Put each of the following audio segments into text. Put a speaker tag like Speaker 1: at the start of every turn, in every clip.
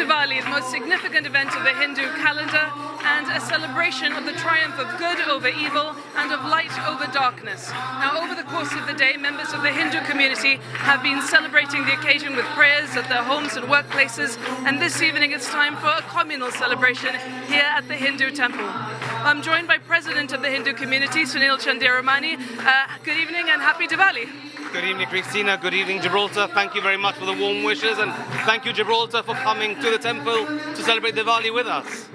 Speaker 1: Diwali, the most significant event of the Hindu calendar and a celebration of the triumph of good over evil and of light over darkness. Now, over the course of the day, members of the Hindu community have been celebrating the occasion with prayers at their homes and workplaces, and this evening it's time for a communal celebration here at the Hindu temple. I'm joined by President of the Hindu community, Sunil Chandiramani. Good evening and happy Diwali.
Speaker 2: Good evening, Christina. Good evening, Gibraltar. Thank you very much for the warm wishes, and thank you, Gibraltar, for coming to the temple to celebrate Diwali with us.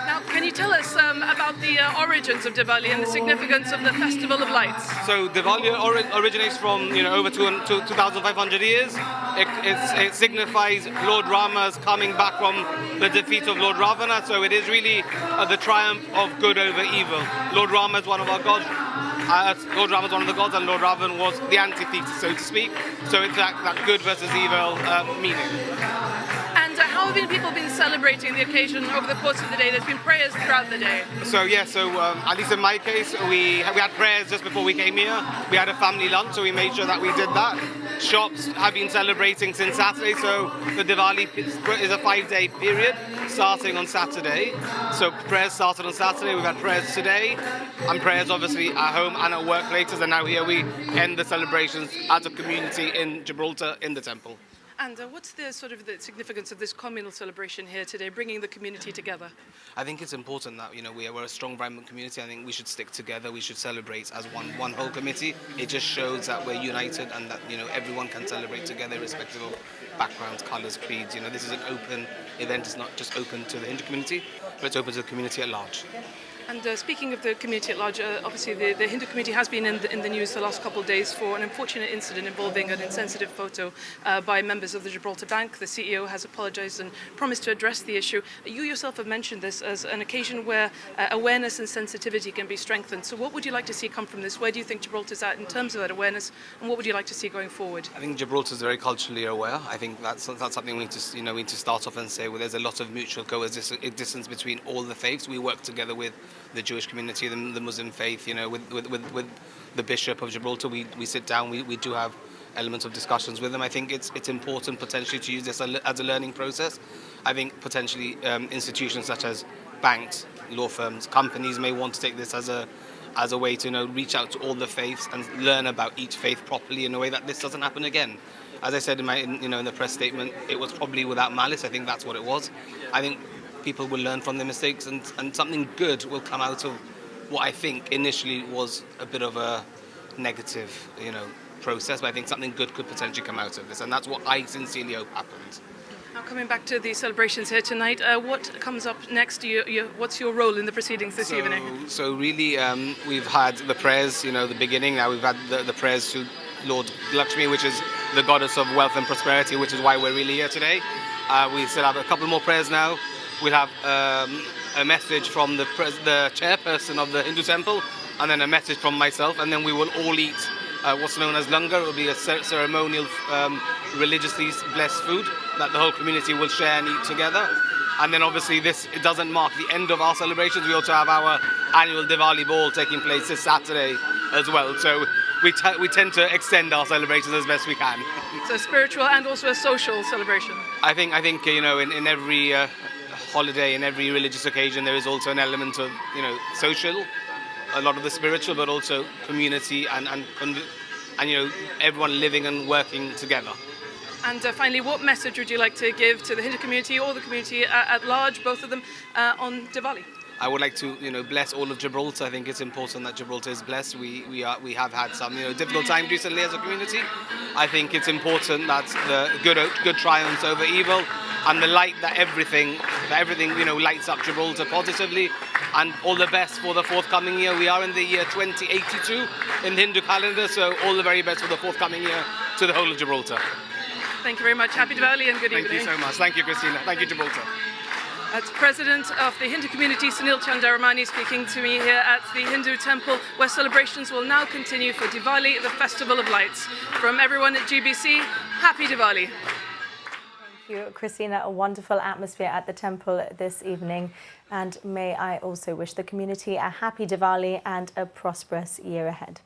Speaker 1: Now, can you tell us about the origins of Diwali and the significance of the Festival of Lights?
Speaker 2: So Diwali originates from over 2,500 years. It signifies Lord Rama's coming back from the defeat of Lord Ravana. So it is really the triumph of good over evil. Lord Rama is one of our gods. Lord Rama is one of the gods, and Lord Ravan was the antithesis, so to speak. So it's that good versus evil meaning.
Speaker 1: And how have people been celebrating the occasion over the course of the day? There's been prayers throughout the day.
Speaker 2: So at least in my case, we had prayers just before we came here. We had a family lunch, so we made sure that we did that. Shops have been celebrating since Saturday, so the Diwali is a 5-day period starting on Saturday. So prayers started on Saturday, we've had prayers today, and prayers obviously at home and at workplaces, and now here we end the celebrations as a community in Gibraltar in the temple.
Speaker 1: And what's the the significance of this communal celebration here today, bringing the community together?
Speaker 2: I think it's important that we're a strong, vibrant community. I think we should stick together. We should celebrate as one whole committee. It just shows that we're united and that everyone can celebrate together, irrespective of backgrounds, colours, creeds. This is an open event. It's not just open to the Hindu community, but it's open to the community at large.
Speaker 1: And speaking of the community at large, obviously the Hindu community has been in the news the last couple of days for an unfortunate incident involving an insensitive photo by members of the Gibraltar Bank. The CEO has apologised and promised to address the issue. You yourself have mentioned this as an occasion where awareness and sensitivity can be strengthened. So what would you like to see come from this? Where do you think Gibraltar's at in terms of that awareness, and what would you like to see going forward?
Speaker 2: I think Gibraltar's very culturally aware. I think that's something we need to start off and say. Well, there's a lot of mutual coexistence between all the faiths. We work together with the Jewish community, the Muslim faith, with the Bishop of Gibraltar. We sit down, we do have elements of discussions with them. I think it's important potentially to use this as a learning process. I think potentially institutions such as banks, law firms, companies may want to take this as a way to reach out to all the faiths and learn about each faith properly in a way that this doesn't happen again. As I said in the press statement, it was probably without malice. I think that's what it was. I think people will learn from their mistakes, and something good will come out of what I think initially was a bit of a negative, process. But I think something good could potentially come out of this, and that's what I sincerely hope happens.
Speaker 1: Now, coming back to the celebrations here tonight, what comes up next? What's your role in the proceedings this evening?
Speaker 2: So really, we've had the prayers, the beginning. Now we've had the prayers to Lord Lakshmi, which is the goddess of wealth and prosperity, which is why we're really here today. We still have a couple more prayers now. We'll have a message from the chairperson of the Hindu temple, and then a message from myself, and then we will all eat what's known as langar. It will be a ceremonial, religiously blessed food that the whole community will share and eat together. And then obviously it doesn't mark the end of our celebrations. We also have our annual Diwali ball taking place this Saturday as well. So we tend to extend our celebrations as best we can.
Speaker 1: So spiritual and also a social celebration.
Speaker 2: I think in every holiday, in every religious occasion, there is also an element of social, a lot of the spiritual, but also community and everyone living and working together.
Speaker 1: And finally, what message would you like to give to the Hindu community or the community at large, both of them, on Diwali?
Speaker 2: I would like to, bless all of Gibraltar. I think it's important that Gibraltar is blessed. We have had some, difficult times recently as a community. I think it's important that the good triumphs over evil, and the light that everything, lights up Gibraltar positively. And all the best for the forthcoming year. We are in the year 2082 in the Hindu calendar, so all the very best for the forthcoming year to the whole of Gibraltar.
Speaker 1: Thank you very much. Happy Diwali and good evening.
Speaker 2: Thank you so much. Thank you, Christina. Thank you, Gibraltar.
Speaker 1: That's President of the Hindu community, Sunil Chandiramani, speaking to me here at the Hindu temple, where celebrations will now continue for Diwali, the Festival of Lights. From everyone at GBC, happy Diwali.
Speaker 3: Thank you, Christina. A wonderful atmosphere at the temple this evening. And may I also wish the community a happy Diwali and a prosperous year ahead.